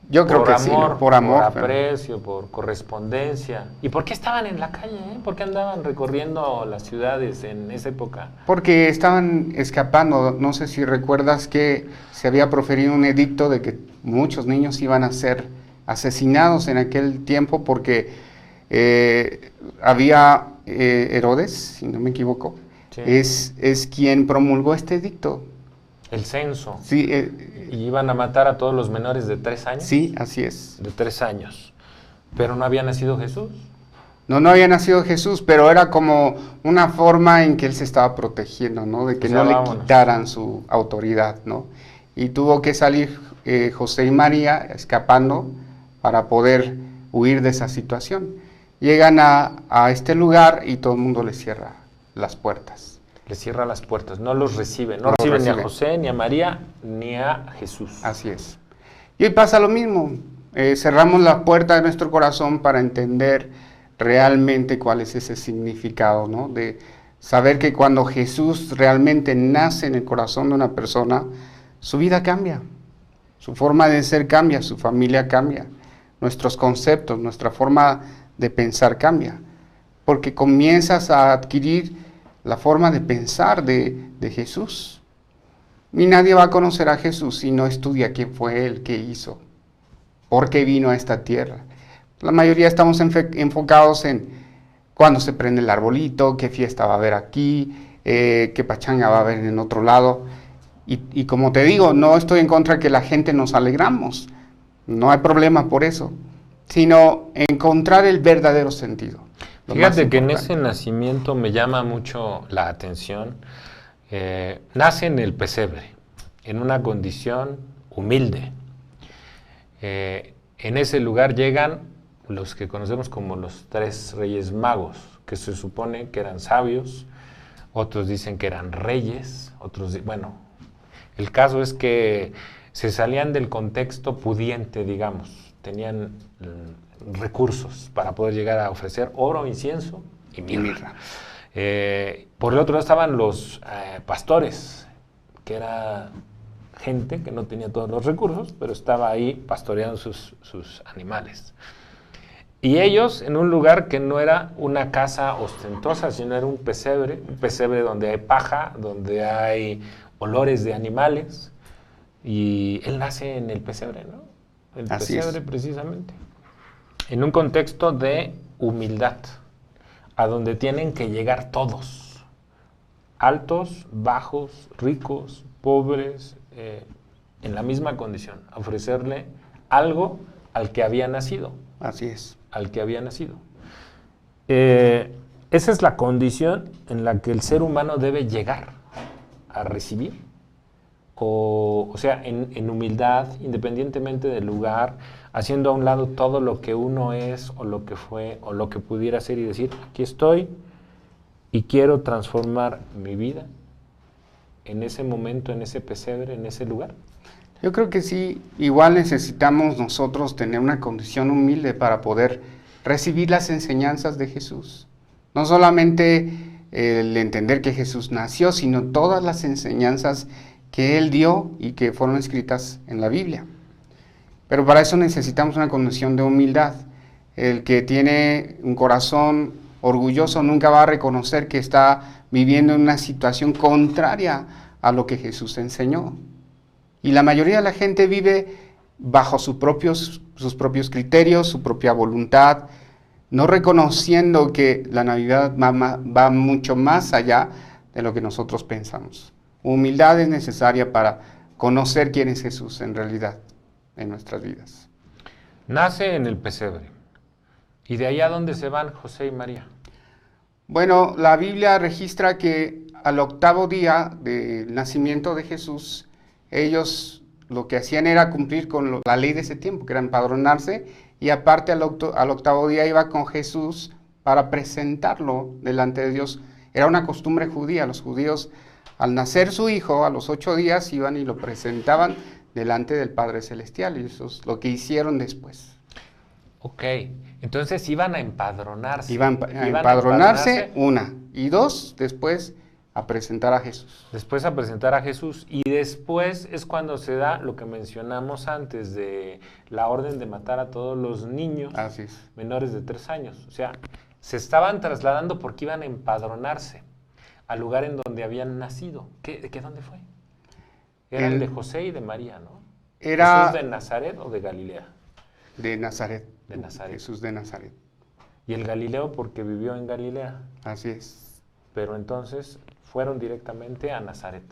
Yo creo que sí, por amor. Por aprecio, por correspondencia. ¿Y por qué estaban en la calle? ¿Por qué andaban recorriendo las ciudades en esa época? Porque estaban escapando. No sé si recuerdas que se había proferido un edicto de que muchos niños iban a ser asesinados en aquel tiempo porque había Herodes, si no me equivoco, sí, es quien promulgó este edicto. El censo. Sí. ¿Y iban a matar a todos los menores de 3 años? Sí, así es. De 3 años. ¿Pero no había nacido Jesús? No había nacido Jesús, pero era como una forma en que Él se estaba protegiendo, ¿no? De que no le quitaran su autoridad, ¿no? Y tuvo que salir José y María escapando para poder huir de esa situación. Llegan a este lugar y todo el mundo les cierra las puertas. Les cierra las puertas, no los reciben, no reciben ni a José, ni a María, ni a Jesús. Así es. Y hoy pasa lo mismo, cerramos la puerta de nuestro corazón para entender realmente cuál es ese significado, ¿no? De saber que cuando Jesús realmente nace en el corazón de una persona, su vida cambia, su forma de ser cambia, su familia cambia, nuestros conceptos, nuestra forma de pensar cambia, porque comienzas a adquirir la forma de pensar de Jesús. Y nadie va a conocer a Jesús si no estudia quién fue Él, qué hizo, por qué vino a esta tierra. La mayoría estamos enfocados en cuándo se prende el arbolito, qué fiesta va a haber aquí, qué pachanga va a haber en otro lado. Y como te digo, no estoy en contra de que la gente nos alegramos, no hay problema por eso, sino encontrar el verdadero sentido. Fíjate que en ese nacimiento me llama mucho la atención. Nace en el pesebre, en una condición humilde. En ese lugar llegan los que conocemos como los 3 reyes magos, que se supone que eran sabios, otros dicen que eran reyes, bueno, el caso es que se salían del contexto pudiente, digamos, tenían recursos para poder llegar a ofrecer oro, incienso y mirra. Por el otro lado estaban los pastores, que era gente que no tenía todos los recursos, pero estaba ahí pastoreando sus animales. Y ellos en un lugar que no era una casa ostentosa, sino era un pesebre donde hay paja, donde hay olores de animales, y él nace en el pesebre, ¿no? El Así pesebre es. precisamente, en un contexto de humildad, a donde tienen que llegar todos, altos, bajos, ricos, pobres, en la misma condición, a ofrecerle algo al que había nacido. Así es. Al que había nacido. Esa es la condición en la que el ser humano debe llegar a recibir, o sea, en humildad, independientemente del lugar, haciendo a un lado todo lo que uno es, o lo que fue, o lo que pudiera ser, y decir, aquí estoy, y quiero transformar mi vida en ese momento, en ese pesebre, en ese lugar. Yo creo que sí, igual necesitamos nosotros tener una condición humilde para poder recibir las enseñanzas de Jesús. No solamente el entender que Jesús nació, sino todas las enseñanzas que Él dio y que fueron escritas en la Biblia. Pero para eso necesitamos una condición de humildad. El que tiene un corazón orgulloso nunca va a reconocer que está viviendo en una situación contraria a lo que Jesús enseñó. Y la mayoría de la gente vive bajo sus propios criterios, su propia voluntad, no reconociendo que la Navidad va mucho más allá de lo que nosotros pensamos. Humildad es necesaria para conocer quién es Jesús en realidad en nuestras vidas. Nace en el pesebre. ¿Y de allá dónde se van José y María? Bueno, la Biblia registra que al 8º día del nacimiento de Jesús, ellos lo que hacían era cumplir con la ley de ese tiempo, que era empadronarse, y aparte al 8º día iba con Jesús para presentarlo delante de Dios. Era una costumbre judía. Los judíos, al nacer su hijo, a los 8 días iban y lo presentaban delante del Padre Celestial, y eso es lo que hicieron después. Ok, entonces iban a empadronarse. Iban a empadronarse, una, y dos, después a presentar a Jesús. Después a presentar a Jesús, y después es cuando se da lo que mencionamos antes de la orden de matar a todos los niños Así es. menores de 3 años. O sea, se estaban trasladando porque iban a empadronarse al lugar en donde habían nacido. ¿Dónde fue? Era el de José y de María, ¿no? Era ¿Jesús de Nazaret o de Galilea? de Nazaret. De Nazaret. Jesús de Nazaret. Y el Galileo porque vivió en Galilea. Así es. Pero entonces fueron directamente a Nazaret.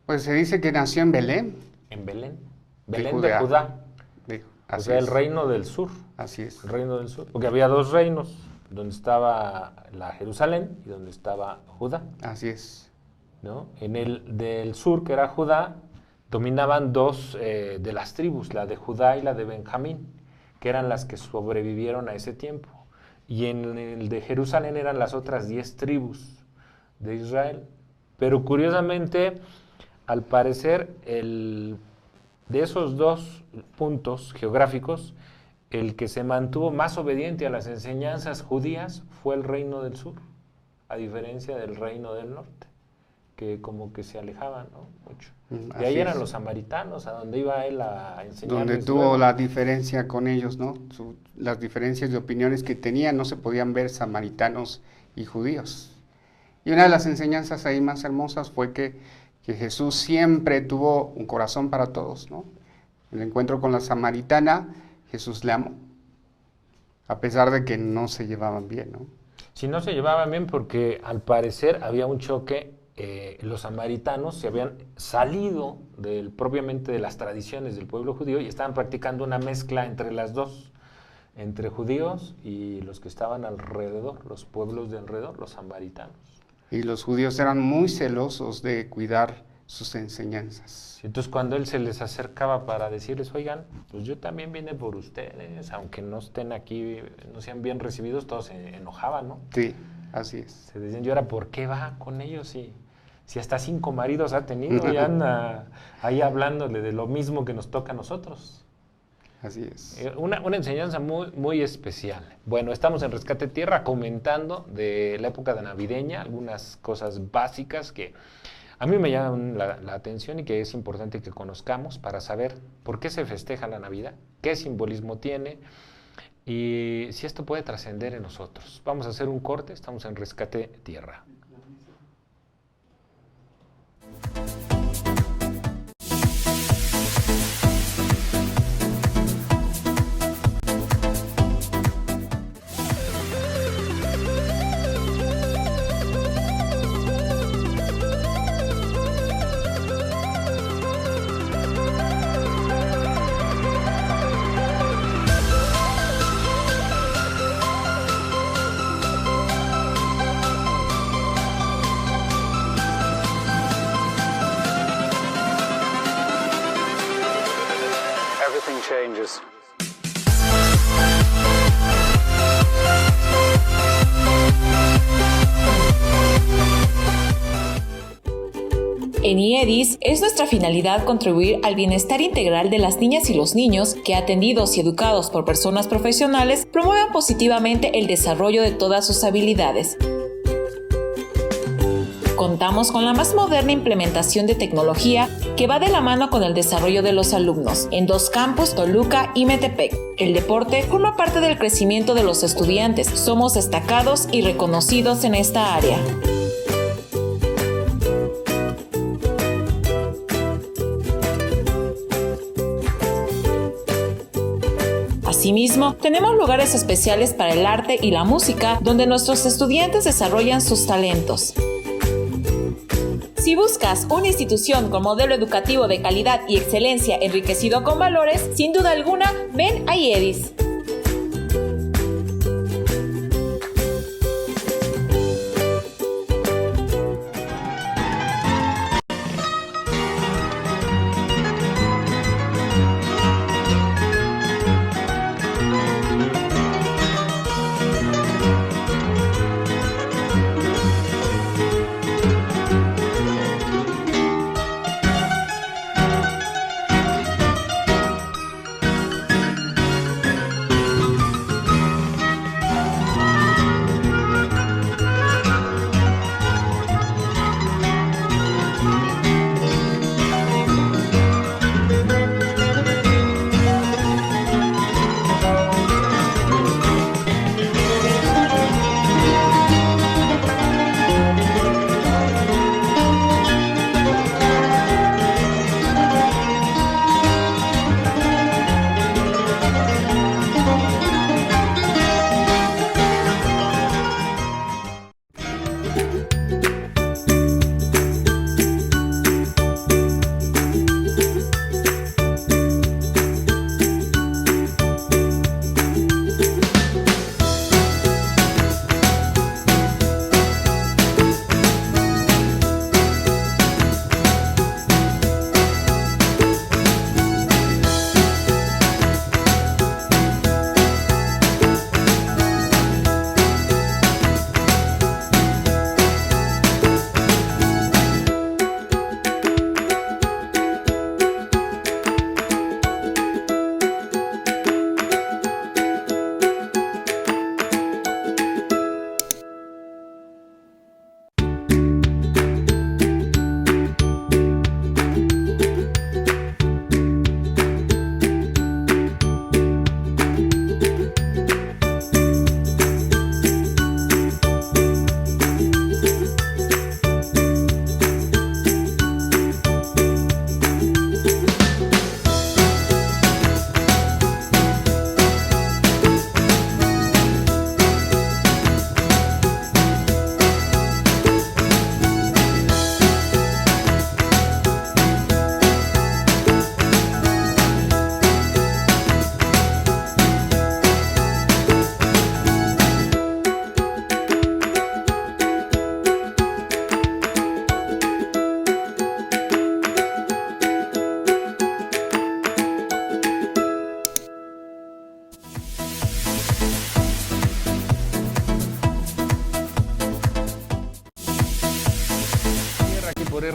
Pues se dice que nació en Belén. En Belén. De Belén de Judá. O Así sea, el es. reino del sur. Así es. El reino del sur. Porque había 2 reinos, donde estaba la Jerusalén y donde estaba Judá, Así es. ¿no? En el del sur, que era Judá, dominaban 2 de las tribus, la de Judá y la de Benjamín, que eran las que sobrevivieron a ese tiempo. Y en el de Jerusalén eran las otras 10 tribus de Israel. Pero curiosamente, al parecer, de esos 2 puntos geográficos, el que se mantuvo más obediente a las enseñanzas judías fue el reino del sur, a diferencia del reino del norte, que como que se alejaban, ¿no? Mucho. De ahí Así eran es. los samaritanos, a donde iba él a enseñarles. Donde tuvo luego. la diferencia con ellos, ¿no? Las diferencias de opiniones que tenían, no se podían ver samaritanos y judíos. Y una de las enseñanzas ahí más hermosas fue que Jesús siempre tuvo un corazón para todos, ¿no? En el encuentro con la samaritana, Jesús le amó, a pesar de que no se llevaban bien, ¿no? Si no se llevaban bien porque al parecer había un choque, los samaritanos se habían salido propiamente de las tradiciones del pueblo judío y estaban practicando una mezcla entre las dos, entre judíos y los que estaban alrededor, los pueblos de alrededor, los samaritanos. Y los judíos eran muy celosos de cuidar sus enseñanzas. Entonces cuando él se les acercaba para decirles, oigan, pues yo también vine por ustedes, aunque no estén aquí, no sean bien recibidos, todos se enojaban, ¿no? Sí. Así es. Se decían, ¿y ahora por qué va con ellos? Si hasta 5 maridos ha tenido y anda ahí hablándole de lo mismo que nos toca a nosotros. Así es. Una enseñanza muy, muy especial. Bueno, estamos en Rescate Tierra comentando de la época de navideña, algunas cosas básicas que a mí me llaman la atención y que es importante que conozcamos para saber por qué se festeja la Navidad, qué simbolismo tiene y si esto puede trascender en nosotros. Vamos a hacer un corte, estamos en Rescate Tierra. Everything changes. En IEDIS es nuestra finalidad contribuir al bienestar integral de las niñas y los niños que, atendidos y educados por personas profesionales, promuevan positivamente el desarrollo de todas sus habilidades. Contamos con la más moderna implementación de tecnología que va de la mano con el desarrollo de los alumnos, en 2 campus, Toluca y Metepec. El deporte forma parte del crecimiento de los estudiantes. Somos destacados y reconocidos en esta área. Asimismo, tenemos lugares especiales para el arte y la música donde nuestros estudiantes desarrollan sus talentos. Si buscas una institución con modelo educativo de calidad y excelencia enriquecido con valores, sin duda alguna, ven a IEDIS.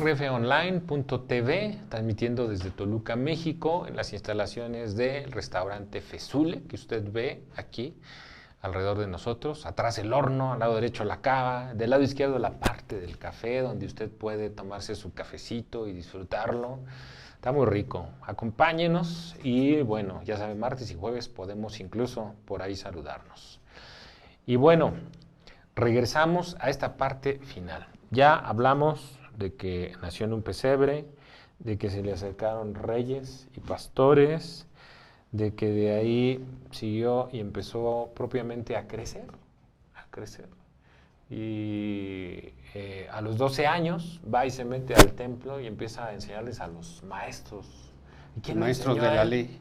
rfonline.tv, transmitiendo desde Toluca, México, en las instalaciones del restaurante Fezule, que usted ve aquí alrededor de nosotros. Atrás el horno, al lado derecho la cava, del lado izquierdo la parte del café, donde usted puede tomarse su cafecito y disfrutarlo. Está muy rico. Acompáñenos y bueno, ya saben, martes y jueves podemos incluso por ahí saludarnos. Y bueno, regresamos a esta parte final. Ya hablamos de que nació en un pesebre, de que se le acercaron reyes y pastores, de que de ahí siguió y empezó propiamente a crecer. Y a los 12 años va y se mete al templo y empieza a enseñarles a los maestros. ¿Y quién Maestros de enseñó a la él? ley.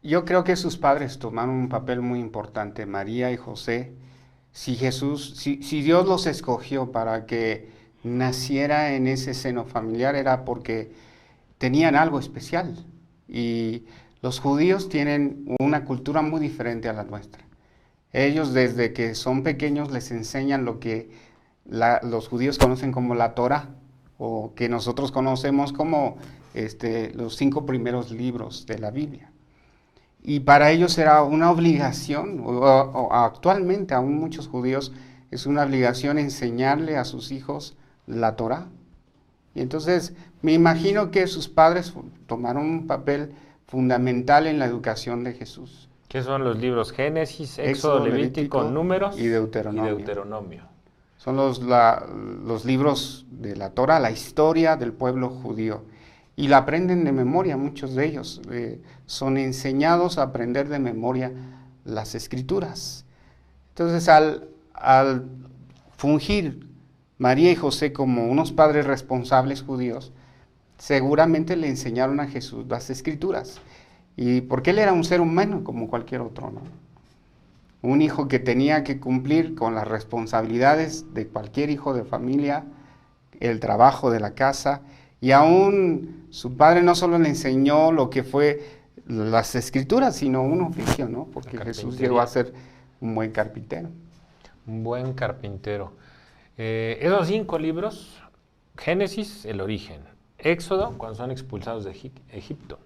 Yo creo que sus padres tomaron un papel muy importante, María y José. Si Dios los escogió para que naciera en ese seno familiar, era porque tenían algo especial. Y los judíos tienen una cultura muy diferente a la nuestra. Ellos desde que son pequeños les enseñan lo que los judíos conocen como la Torá, o que nosotros conocemos como los 5 primeros libros de la Biblia. Y para ellos era una obligación, o actualmente aún muchos judíos es una obligación enseñarle a sus hijos la Torá. Y entonces me imagino que sus padres tomaron un papel fundamental en la educación de Jesús. ¿Qué son los libros? Génesis, Éxodo, Levítico, Números y Deuteronomio. Son los libros de la Torá, la historia del pueblo judío. Y la aprenden de memoria, muchos de ellos. Son enseñados a aprender de memoria las Escrituras. Entonces, al fungir María y José como unos padres responsables judíos, seguramente le enseñaron a Jesús las Escrituras. Y porque él era un ser humano como cualquier otro, ¿no? Un hijo que tenía que cumplir con las responsabilidades de cualquier hijo de familia, el trabajo de la casa, y aún su padre no solo le enseñó lo que fue las Escrituras, sino un oficio, ¿no? Porque Jesús llegó a ser un buen carpintero. Un buen carpintero. Esos 5 libros, Génesis, el origen. Éxodo, cuando son expulsados de Egipto.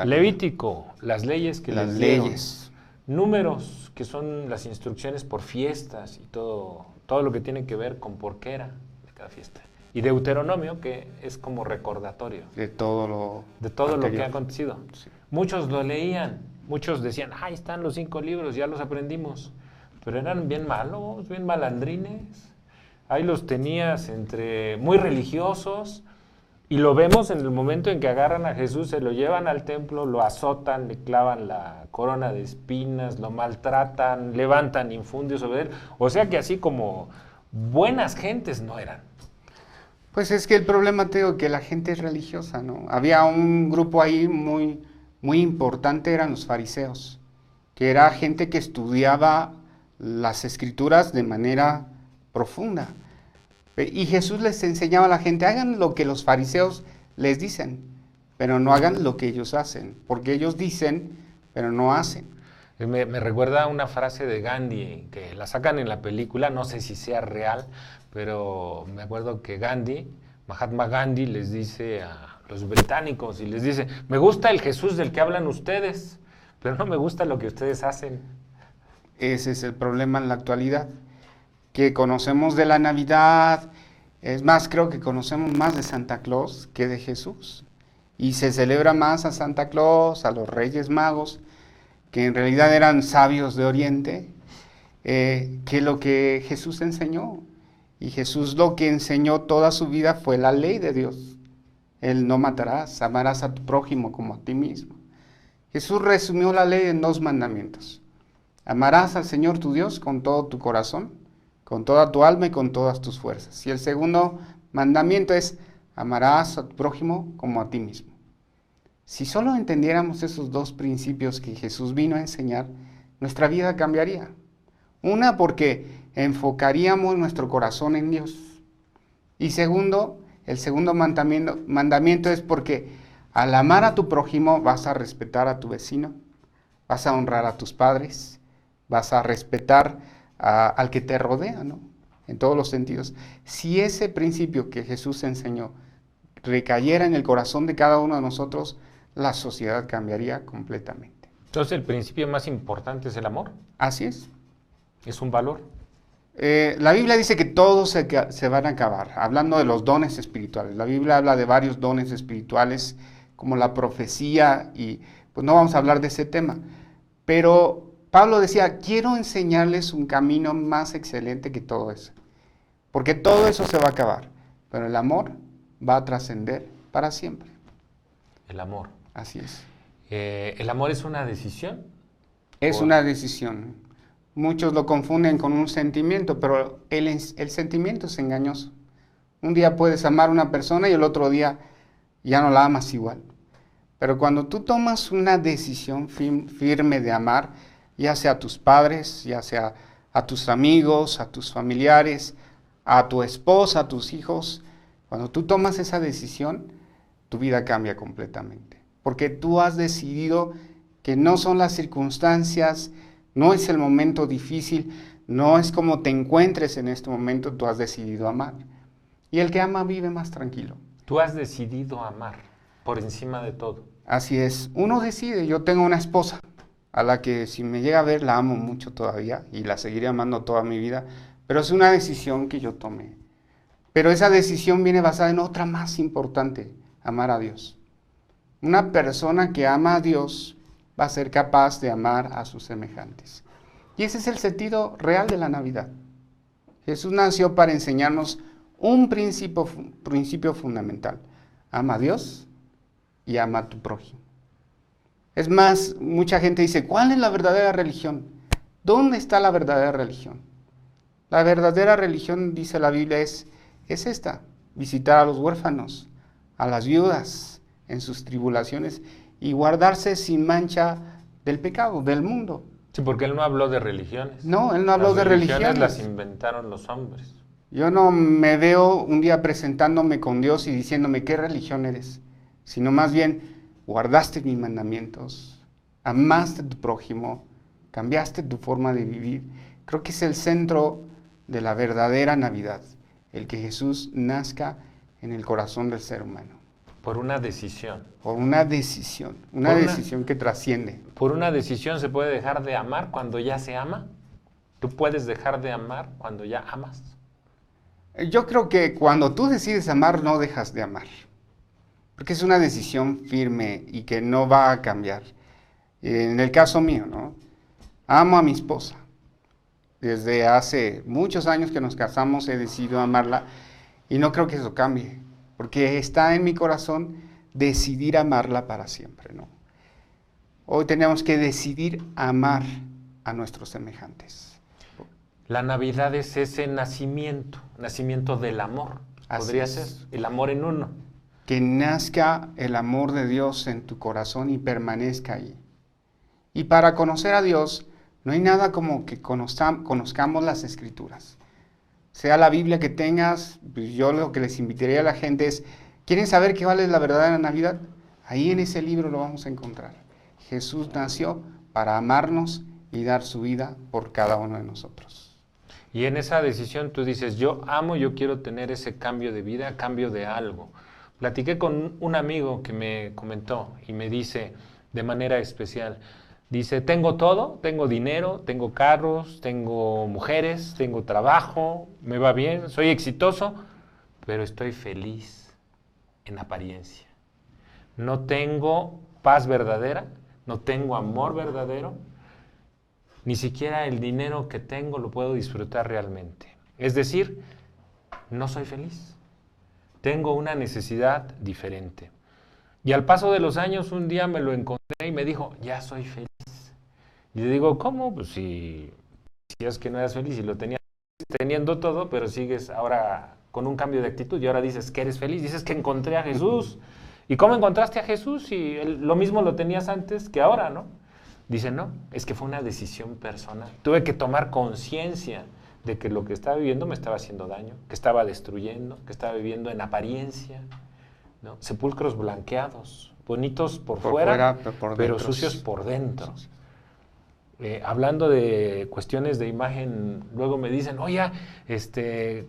Levítico, las leyes que les dieron. Leyes. Números, que son las instrucciones por fiestas y todo lo que tiene que ver con por qué era de cada fiesta. Y Deuteronomio, que es como recordatorio De todo lo que ha acontecido. Sí. Muchos lo leían, muchos decían, ahí están los 5 libros, ya los aprendimos. Pero eran bien malos, bien malandrines. Ahí los tenías muy religiosos. Y lo vemos en el momento en que agarran a Jesús, se lo llevan al templo, lo azotan, le clavan la corona de espinas, lo maltratan, levantan infundios sobre él. O sea que así como buenas gentes no eran. Pues es que el problema, te digo, que la gente es religiosa, ¿no? Había un grupo ahí muy, muy importante, eran los fariseos, que era gente que estudiaba las Escrituras de manera profunda. Y Jesús les enseñaba a la gente, hagan lo que los fariseos les dicen, pero no hagan lo que ellos hacen, porque ellos dicen, pero no hacen. Me recuerda una frase de Gandhi, que la sacan en la película, no sé si sea real, pero me acuerdo que Mahatma Gandhi les dice a los británicos, y les dice, me gusta el Jesús del que hablan ustedes, pero no me gusta lo que ustedes hacen. Ese es el problema en la actualidad, que conocemos de la Navidad, es más, creo que conocemos más de Santa Claus que de Jesús. Y se celebra más a Santa Claus, a los Reyes Magos, que en realidad eran sabios de Oriente, que lo que Jesús enseñó. Y Jesús lo que enseñó toda su vida fue la ley de Dios. El no matarás, amarás a tu prójimo como a ti mismo. Jesús resumió la ley en 2 mandamientos. Amarás al Señor tu Dios con todo tu corazón, con toda tu alma y con todas tus fuerzas. Y el segundo mandamiento es, amarás a tu prójimo como a ti mismo. Si solo entendiéramos esos 2 principios que Jesús vino a enseñar, nuestra vida cambiaría. Una, porque enfocaríamos nuestro corazón en Dios. Y segundo, el segundo mandamiento es porque al amar a tu prójimo vas a respetar a tu vecino, vas a honrar a tus padres, vas a respetar al que te rodea, ¿no? en todos los sentidos. Si ese principio que Jesús enseñó recayera en el corazón de cada uno de nosotros, la sociedad cambiaría completamente. Entonces, el principio más importante es el amor. Así es. Es un valor. La Biblia dice que todos se van a acabar, hablando de los dones espirituales. La Biblia habla de varios dones espirituales, como la profecía, y pues no vamos a hablar de ese tema. Pero Pablo decía, quiero enseñarles un camino más excelente que todo eso. Porque todo eso se va a acabar, pero el amor va a trascender para siempre. El amor. Así es. ¿El amor es una decisión? Es una decisión. Muchos lo confunden con un sentimiento, pero el sentimiento es engañoso. Un día puedes amar a una persona y el otro día ya no la amas igual. Pero cuando tú tomas una decisión firme de amar, ya sea a tus padres, ya sea a tus amigos, a tus familiares, a tu esposa, a tus hijos, cuando tú tomas esa decisión, tu vida cambia completamente. Porque tú has decidido que no son las circunstancias, no es el momento difícil, no es como te encuentres en este momento, tú has decidido amar. Y el que ama vive más tranquilo. Tú has decidido amar por encima de todo. Así es, uno decide. Yo tengo una esposa a la que si me llega a ver la amo mucho todavía y la seguiré amando toda mi vida, pero es una decisión que yo tomé. Pero esa decisión viene basada en otra más importante, amar a Dios. Una persona que ama a Dios va a ser capaz de amar a sus semejantes. Y ese es el sentido real de la Navidad. Jesús nació para enseñarnos un principio fundamental. Ama a Dios y ama a tu prójimo. Es más, mucha gente dice, ¿cuál es la verdadera religión? ¿Dónde está la verdadera religión? La verdadera religión, dice la Biblia, es esta: visitar a los huérfanos, a las viudas en sus tribulaciones y guardarse sin mancha del pecado, del mundo. Sí, porque él no habló de religiones. No, él no habló de religiones. Las inventaron los hombres. Yo no me veo un día presentándome con Dios y diciéndome qué religión eres, sino más bien guardaste mis mandamientos, amaste a tu prójimo, cambiaste tu forma de vivir. Creo que es el centro de la verdadera Navidad, el que Jesús nazca en el corazón del ser humano. Por una decisión. Por una decisión, una decisión que trasciende. ¿Por una decisión se puede dejar de amar cuando ya se ama? ¿Tú puedes dejar de amar cuando ya amas? Yo creo que cuando tú decides amar, no dejas de amar. Porque es una decisión firme y que no va a cambiar. En el caso mío, ¿no? Amo a mi esposa. Desde hace muchos años que nos casamos he decidido amarla y no creo que eso cambie. Porque está en mi corazón decidir amarla para siempre, ¿no? Hoy tenemos que decidir amar a nuestros semejantes. La Navidad es ese nacimiento del amor. Podría ser el amor en uno. Que nazca el amor de Dios en tu corazón y permanezca ahí. Y para conocer a Dios, no hay nada como que conozcamos las Escrituras. Sea la Biblia que tengas, pues yo lo que les invitaría a la gente es, ¿quieren saber qué vale la verdadera Navidad? Ahí en ese libro lo vamos a encontrar. Jesús nació para amarnos y dar su vida por cada uno de nosotros. Y en esa decisión tú dices, yo amo, yo quiero tener ese cambio de vida, cambio de algo. Platiqué con un amigo que me comentó y me dice de manera especial, dice, tengo todo, tengo dinero, tengo carros, tengo mujeres, tengo trabajo, me va bien, soy exitoso, pero estoy feliz en apariencia. No tengo paz verdadera, no tengo amor verdadero, ni siquiera el dinero que tengo lo puedo disfrutar realmente. Es decir, no soy feliz. Tengo una necesidad diferente. Y al paso de los años, un día me lo encontré y me dijo, ya soy feliz. Y le digo, ¿cómo? Pues si es que no eras feliz y lo tenías teniendo todo, pero sigues ahora con un cambio de actitud y ahora dices que eres feliz, dices que encontré a Jesús. ¿Y cómo encontraste a Jesús? Y lo mismo lo tenías antes que ahora, ¿no? Dice, no, es que fue una decisión personal. Tuve que tomar conciencia de que lo que estaba viviendo me estaba haciendo daño, que estaba destruyendo, que estaba viviendo en apariencia, ¿no? Sepulcros blanqueados, bonitos por fuera, por pero dentro, sucios por dentro. hablando de cuestiones de imagen, luego me dicen, oye,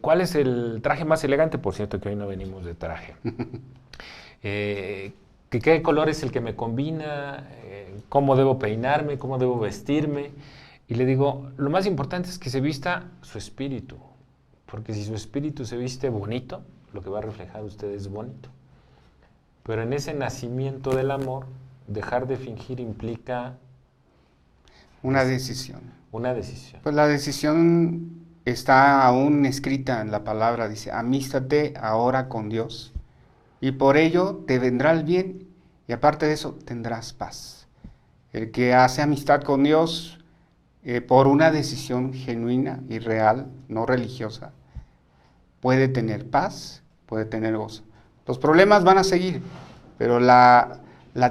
¿cuál es el traje más elegante? Por cierto que hoy no venimos de traje. ¿Qué color es el que me combina? ¿Cómo debo peinarme? ¿Cómo debo vestirme? Y le digo, lo más importante es que se vista su espíritu, porque si su espíritu se viste bonito, lo que va a reflejar usted es bonito. Pero en ese nacimiento del amor, dejar de fingir implica Una decisión. una decisión. Pues la decisión está aún escrita en la palabra, dice, amístate ahora con Dios, y por ello te vendrá el bien, y aparte de eso tendrás paz. El que hace amistad con Dios por una decisión genuina y real, no religiosa, puede tener paz, puede tener gozo. Los problemas van a seguir, pero la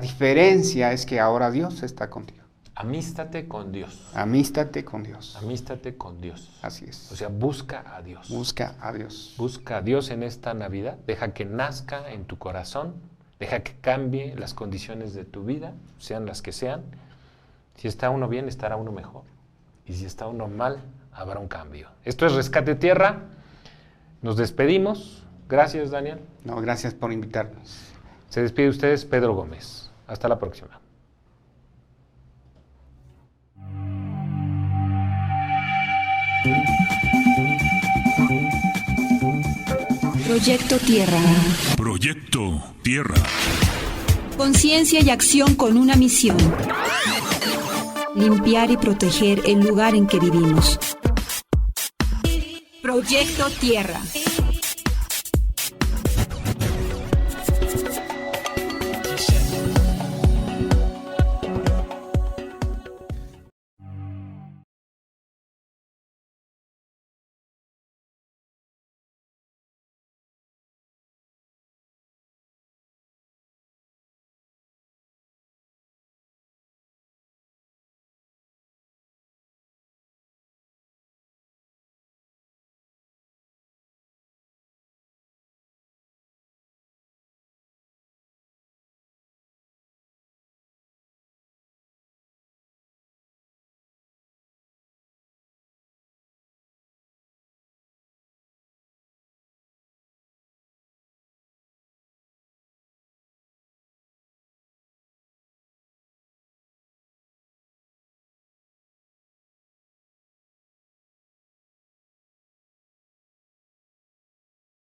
diferencia es que ahora Dios está contigo. Amístate con Dios. Amístate con Dios. Amístate con Dios. Así es. O sea, busca a Dios. Busca a Dios. Busca a Dios en esta Navidad. Deja que nazca en tu corazón. Deja que cambie las condiciones de tu vida, sean las que sean. Si está uno bien, estará uno mejor. Y si está uno mal, habrá un cambio. Esto es Rescate Tierra. Nos despedimos. Gracias, Daniel. No, gracias por invitarnos. Se despide ustedes, Pedro Gómez. Hasta la próxima. Proyecto Tierra. Proyecto Tierra. Conciencia y acción con una misión. Limpiar y proteger el lugar en que vivimos. Proyecto Tierra.